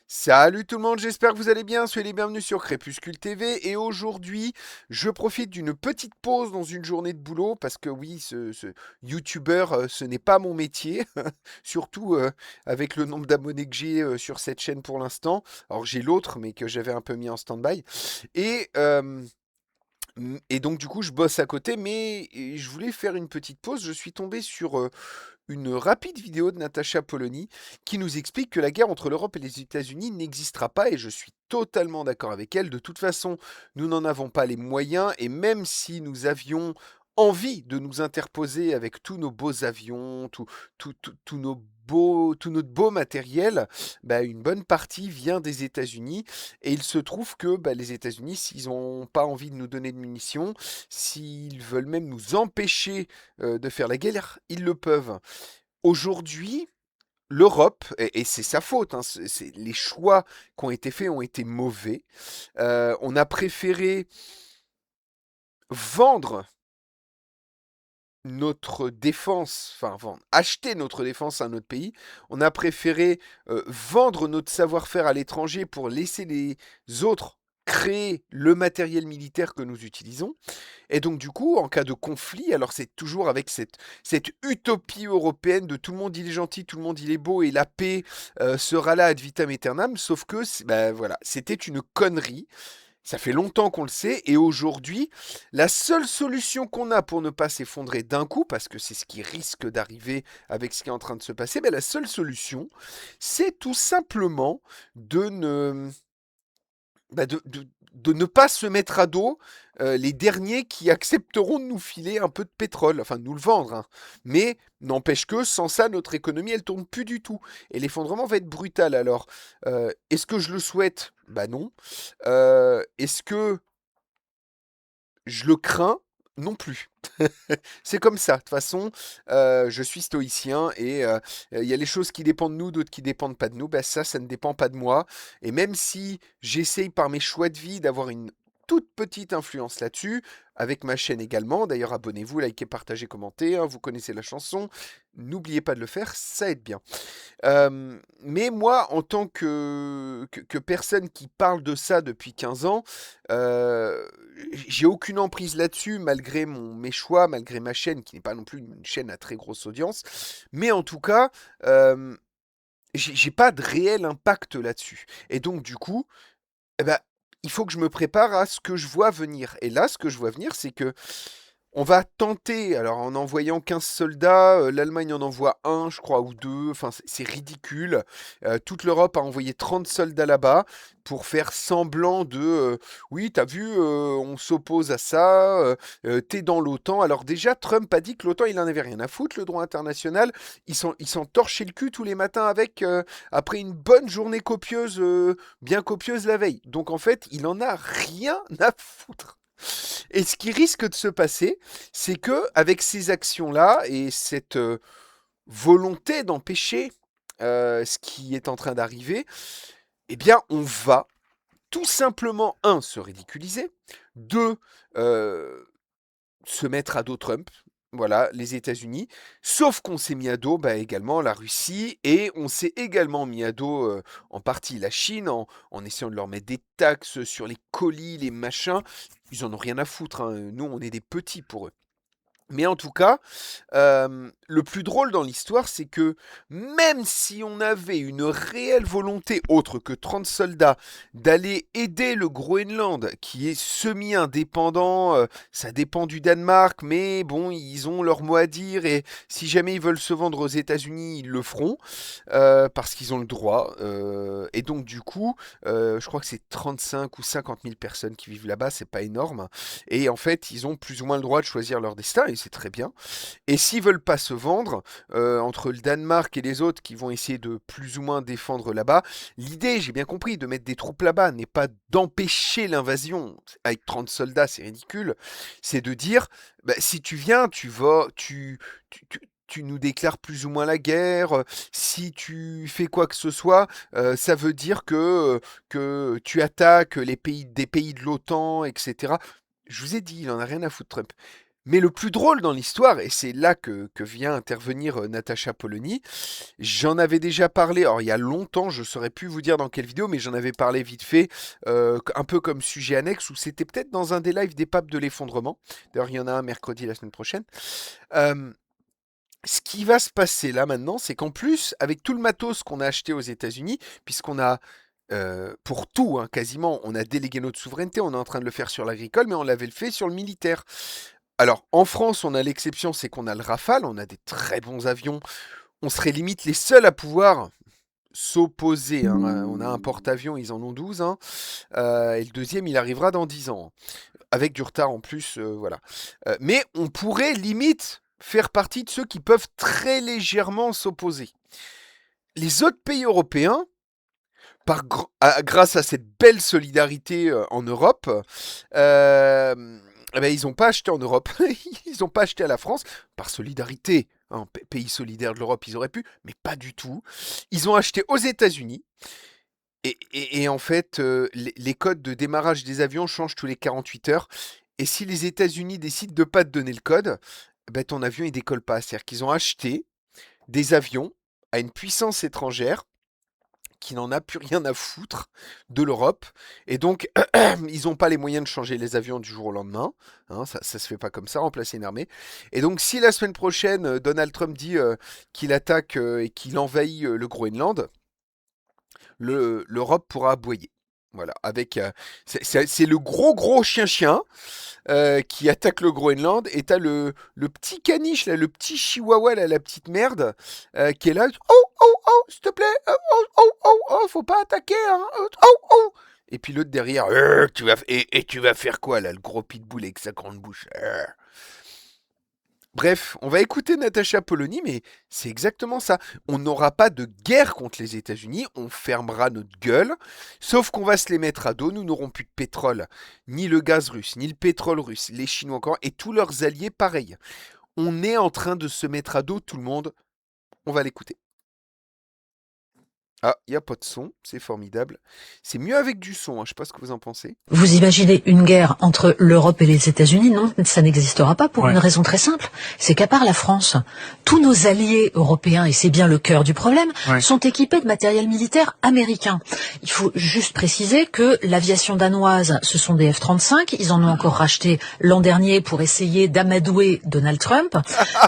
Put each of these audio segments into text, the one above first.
Salut tout le monde, j'espère que vous allez bien, soyez les bienvenus sur Crépuscule TV et aujourd'hui je profite d'une petite pause dans une journée de boulot parce que oui, ce youtubeur ce n'est pas mon métier, surtout avec le nombre d'abonnés que j'ai sur cette chaîne pour l'instant. Alors j'ai l'autre mais que j'avais un peu mis en stand-by et, euh, et donc du coup je bosse à côté mais je voulais faire une petite pause, je suis tombé sur une rapide vidéo de Natacha Polony qui nous explique que la guerre entre l'Europe et les États-Unis n'existera pas et je suis totalement d'accord avec elle. De toute façon, nous n'en avons pas les moyens et même si nous avions envie de nous interposer avec tous nos beaux avions, tout notre beau matériel, bah, une bonne partie vient des États-Unis et il se trouve que bah, les États-Unis, s'ils n'ont pas envie de nous donner de munitions, s'ils veulent même nous empêcher de faire la guerre, ils le peuvent. Aujourd'hui, l'Europe, et c'est sa faute, hein, les choix qui ont été faits ont été mauvais. On a préféré vendre notre défense, enfin acheter notre défense à un autre pays. On a préféré vendre notre savoir-faire à l'étranger pour laisser les autres créer le matériel militaire que nous utilisons. Et donc du coup, en cas de conflit, alors c'est toujours avec cette utopie européenne de tout le monde il est gentil, tout le monde il est beau et la paix sera là ad vitam aeternam, sauf que bah, voilà, c'était une connerie. Ça fait longtemps qu'on le sait et aujourd'hui, la seule solution qu'on a pour ne pas s'effondrer d'un coup, parce que c'est ce qui risque d'arriver avec ce qui est en train de se passer, ben la seule solution, c'est tout simplement de ne, bah, de ne pas se mettre à dos les derniers qui accepteront de nous filer un peu de pétrole, enfin de nous le vendre. Hein. Mais n'empêche que sans ça, notre économie, elle tourne plus du tout. Et l'effondrement va être brutal. Alors, est-ce que je le souhaite? Bah non. Est-ce que je le crains? Non plus. C'est comme ça. De toute façon, je suis stoïcien et il y a les choses qui dépendent de nous, d'autres qui dépendent pas de nous. Bah, ça ne dépend pas de moi. Et même si j'essaye par mes choix de vie d'avoir une toute petite influence là-dessus, avec ma chaîne également. D'ailleurs, abonnez-vous, likez, partagez, commentez. Hein, vous connaissez la chanson. N'oubliez pas de le faire, ça aide bien. Mais moi, en tant que personne qui parle de ça depuis 15 ans, heu, j'ai aucune emprise là-dessus malgré mes choix, malgré ma chaîne qui n'est pas non plus une chaîne à très grosse audience. Mais en tout cas, hem, j'ai pas de réel impact là-dessus et donc du coup, eh bah, il faut que je me prépare à ce que je vois venir et là, ce que je vois venir, c'est que on va tenter, alors en envoyant 15 soldats, l'Allemagne en envoie un, je crois, ou 2. Enfin c'est ridicule. Toute l'Europe a envoyé 30 soldats là-bas pour faire semblant de, «Oui, t'as vu, on s'oppose à ça, tu dans l'OTAN». Alors déjà, Trump a dit que l'OTAN, il en avait rien à foutre, le droit international. Il s'en torchait le cul tous les matins avec, après une bonne journée copieuse, bien copieuse la veille. Donc en fait, il en a rien à foutre. Et ce qui risque de se passer, c'est que avec ces actions-là et cette volonté d'empêcher ce qui est en train d'arriver, eh bien, on va tout simplement, un, se ridiculiser, deux, euh, se mettre à dos Trump, voilà, les États-Unis, sauf qu'on s'est mis à dos bah, également la Russie et on s'est également mis à dos en partie la Chine en essayant de leur mettre des taxes sur les colis, les machins. Ils en ont rien à foutre, hein. Nous on est des petits pour eux. Mais en tout cas, le plus drôle dans l'histoire, c'est que même si on avait une réelle volonté, autre que 30 soldats, d'aller aider le Groenland, qui est semi-indépendant, ça dépend du Danemark, mais bon, ils ont leur mot à dire, et si jamais ils veulent se vendre aux États-Unis, ils le feront, parce qu'ils ont le droit. Et donc du coup, je crois que c'est 35 ou 50 000 personnes qui vivent là-bas, c'est pas énorme. Et en fait, ils ont plus ou moins le droit de choisir leur destin, et c'est très bien. Et s'ils veulent pas se vendre, entre le Danemark et les autres qui vont essayer de plus ou moins défendre là-bas, l'idée, j'ai bien compris, de mettre des troupes là-bas n'est pas d'empêcher l'invasion. Avec 30 soldats, c'est ridicule. C'est de dire, bah, si tu viens, tu vas, tu nous déclares plus ou moins la guerre. Si tu fais quoi que ce soit, ça veut dire que tu attaques des pays de l'OTAN, etc. Je vous ai dit, il en a rien à foutre, Trump. Mais le plus drôle dans l'histoire, et c'est là que vient intervenir Natacha Polony, j'en avais déjà parlé, alors il y a longtemps, je ne saurais plus vous dire dans quelle vidéo, mais j'en avais parlé vite fait, un peu comme sujet annexe, ou c'était peut-être dans un des lives des papes de l'effondrement. D'ailleurs, il y en a un mercredi la semaine prochaine. Ce qui va se passer là maintenant, c'est qu'en plus, avec tout le matos qu'on a acheté aux États-Unis, puisqu'on a pour tout, hein, quasiment, on a délégué notre souveraineté, on est en train de le faire sur l'agricole, mais on l'avait fait sur le militaire. Alors, en France, on a l'exception, c'est qu'on a le Rafale, on a des très bons avions, on serait limite les seuls à pouvoir s'opposer, hein. On a un porte-avions, ils en ont 12, hein, et le deuxième, il arrivera dans 10 ans, avec du retard en plus, voilà. Mais on pourrait limite faire partie de ceux qui peuvent très légèrement s'opposer. Les autres pays européens, grâce à cette belle solidarité en Europe, eh ben, ils n'ont pas acheté en Europe, ils n'ont pas acheté à la France, par solidarité, hein, pays solidaire de l'Europe, ils auraient pu, mais pas du tout. Ils ont acheté aux États-Unis, et en fait, les codes de démarrage des avions changent tous les 48 heures, et si les États-Unis décident de ne pas te donner le code, ben, ton avion il décolle pas. C'est-à-dire qu'ils ont acheté des avions à une puissance étrangère, qui n'en a plus rien à foutre de l'Europe. Et donc, ils n'ont pas les moyens de changer les avions du jour au lendemain. Hein, ça se fait pas comme ça, remplacer une armée. Et donc, si la semaine prochaine, Donald Trump dit qu'il attaque et qu'il envahit le Groenland, l'Europe pourra aboyer. Voilà, avec c'est le gros chien qui attaque le Groenland, et t'as le petit caniche là, le petit chihuahua là, la petite merde qui est là. Oh, s'il te plaît, faut pas attaquer, hein. Et puis l'autre derrière, tu vas faire quoi là, le gros pitbull avec sa grande bouche. Bref, on va écouter Natacha Polony, mais c'est exactement ça. On n'aura pas de guerre contre les États-Unis, on fermera notre gueule, sauf qu'on va se les mettre à dos, nous n'aurons plus de pétrole, ni le gaz russe, ni le pétrole russe, les Chinois encore, et tous leurs alliés pareil. On est en train de se mettre à dos tout le monde, on va l'écouter. Ah, il n'y a pas de son, c'est formidable. C'est mieux avec du son, hein, je sais pas ce que vous en pensez. Vous imaginez une guerre entre l'Europe et les États-Unis? Non, ça n'existera pas pour une raison très simple. C'est qu'à part la France, tous nos alliés européens, et c'est bien le cœur du problème, sont équipés de matériel militaire américain. Il faut juste préciser que l'aviation danoise, ce sont des F-35. Ils en ont encore racheté l'an dernier pour essayer d'amadouer Donald Trump.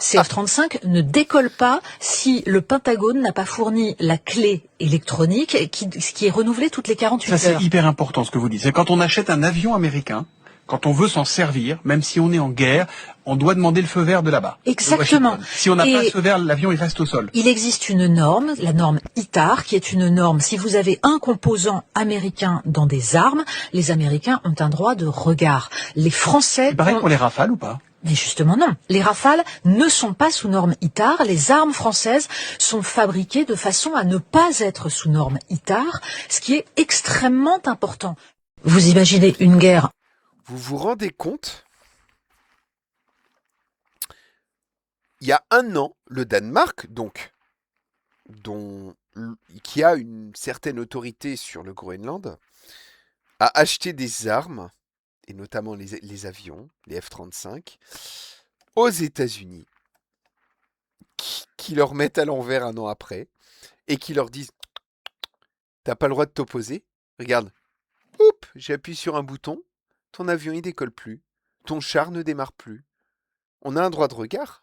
Ces F-35 ne décollent pas si le Pentagone n'a pas fourni la clé électronique qui est renouvelée toutes les 48 heures. Ça, c'est hyper important ce que vous dites. C'est quand on achète un avion américain, quand on veut s'en servir, même si on est en guerre, on doit demander le feu vert de là-bas. Exactement. Si on n'a pas ce feu vert, l'avion il reste au sol. Il existe une norme, la norme ITAR, qui est une norme. Si vous avez un composant américain dans des armes, les Américains ont un droit de regard. Les Français... Il paraît pour les Rafales ou pas? Mais justement non. Les Rafales ne sont pas sous norme ITAR. Les armes françaises sont fabriquées de façon à ne pas être sous norme ITAR, ce qui est extrêmement important. Vous imaginez une guerre. Vous vous rendez compte? Il y a un an, le Danemark, donc, qui a une certaine autorité sur le Groenland, a acheté des armes, et notamment les avions, les F-35, aux États-Unis, qui leur mettent à l'envers un an après, et qui leur disent « T'as pas le droit de t'opposer. Regarde, j'appuie sur un bouton, ton avion il décolle plus, ton char ne démarre plus. On a un droit de regard. »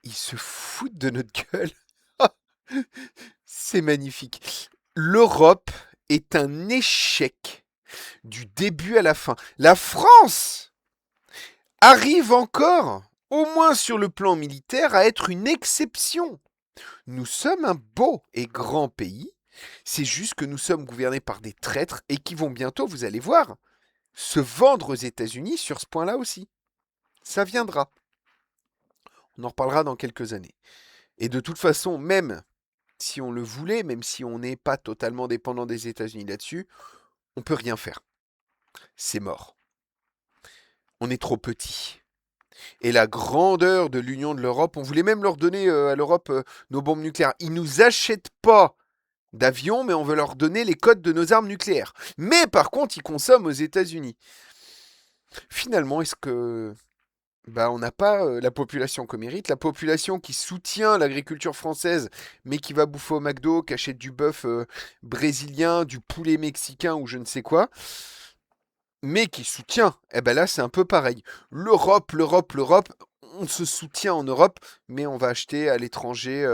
Ils se foutent de notre gueule. C'est magnifique. L'Europe est un échec du début à la fin. La France arrive encore, au moins sur le plan militaire, à être une exception. Nous sommes un beau et grand pays. C'est juste que nous sommes gouvernés par des traîtres et qui vont bientôt, vous allez voir, se vendre aux États-Unis sur ce point-là aussi. Ça viendra. On en reparlera dans quelques années. Et de toute façon, même si on le voulait, même si on n'est pas totalement dépendant des États-Unis là-dessus, on ne peut rien faire. C'est mort. On est trop petit. Et la grandeur de l'union de l'Europe, on voulait même leur donner à l'Europe nos bombes nucléaires. Ils ne nous achètent pas d'avions, mais on veut leur donner les codes de nos armes nucléaires. Mais par contre, ils consomment aux États-Unis. finalement, est-ce que bah, on n'a pas la population qu'on mérite, la population qui soutient l'agriculture française, mais qui va bouffer au McDo, qui achète du bœuf brésilien, du poulet mexicain ou je ne sais quoi, mais qui soutient. Eh ben là, c'est un peu pareil. L'Europe, on se soutient en Europe, mais on va acheter à l'étranger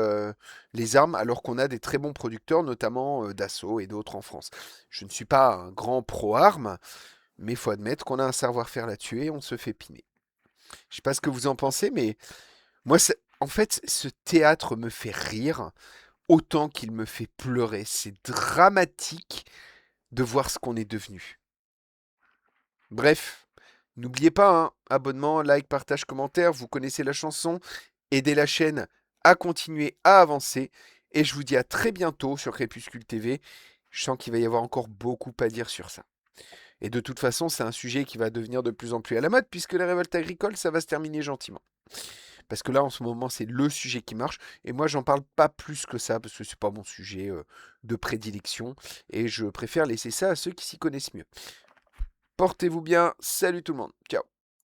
les armes, alors qu'on a des très bons producteurs, notamment Dassault et d'autres en France. Je ne suis pas un grand pro-armes, mais il faut admettre qu'on a un savoir-faire là-dessus et on se fait piner. Je sais pas ce que vous en pensez, mais moi, en fait, ce théâtre me fait rire autant qu'il me fait pleurer. C'est dramatique de voir ce qu'on est devenu. Bref, n'oubliez pas, hein, abonnement, like, partage, commentaire, vous connaissez la chanson, aidez la chaîne à continuer à avancer, et je vous dis à très bientôt sur Crépuscule TV. Je sens qu'il va y avoir encore beaucoup à dire sur ça. Et de toute façon, c'est un sujet qui va devenir de plus en plus à la mode, puisque la révolte agricole, ça va se terminer gentiment. Parce que là, en ce moment, c'est le sujet qui marche. Et moi, j'en parle pas plus que ça, parce que c'est pas mon sujet de prédilection. Et je préfère laisser ça à ceux qui s'y connaissent mieux. Portez-vous bien. Salut tout le monde. Ciao.